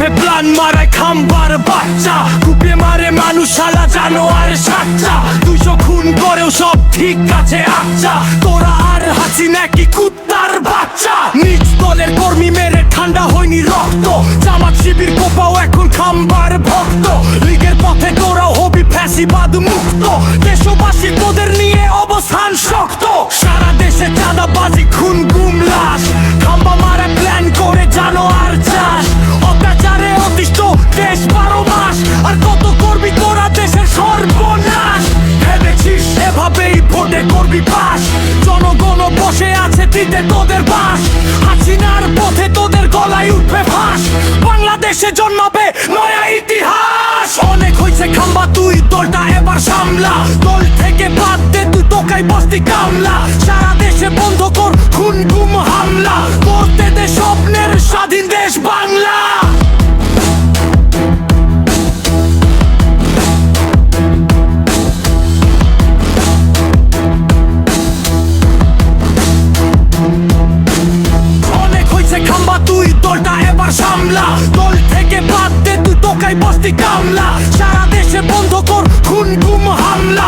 পথে প্লান মারায় খাম্বার বাচ্চা, কুপে মারে মানুষ শালা জানোয়ার সাচ্চা। 200 খুন করেও সব ঠিক আছে আচ্ছা, তোরা আর হাসিনা কি কুত্তার বাচ্চা? নিজ দলের কর্মী মেরে ঠান্ডা হয়নি রক্ত, জামাত শিবির কোপাও এখন খাম্বার ভক্ত। লীগের পথে তোরাও হবি ফ্যাসিবাদ মুক্ত, দেশবাসী তোদের নিয়ে অবস্থান শক্ত। সারা দেশে চাঁদাবাজি খুন গুম লাশ, খাম্বা মারা প্ল্যান করে জানোয়ার চাষ। অত্যাচারে অতিষ্ঠ দেশ 12 মাস, আর কত করবি তোরা দেশের সর্বনাশ? ভেবেছিস এভাবেই ভোটে করবি পাস? জনগণ বসে আছে দিতে তোদের বাস, হাসিনার পথে তোদের গলায় উঠবে ফাঁস। বাংলাদেশে জন্মাবে নয়া ইতিহাস। অনেক হয়েছে খাম্বা, তুই দলটা এবার সামলা। দল থেকে বাদ দে তুই তোকাই বস্তি কামলা। সারা দেশে বন্ধ কর খুন গুম হামলা, করতে দে স্বপ্নের স্বাধীন দেশ বাংলা। তুই দলটা এবার সামলা, দল থেকে বাদ দে তুই তোকাই বস্তি কামলা। সারা দেশে বন্ধ কর খুন গুম হামলা,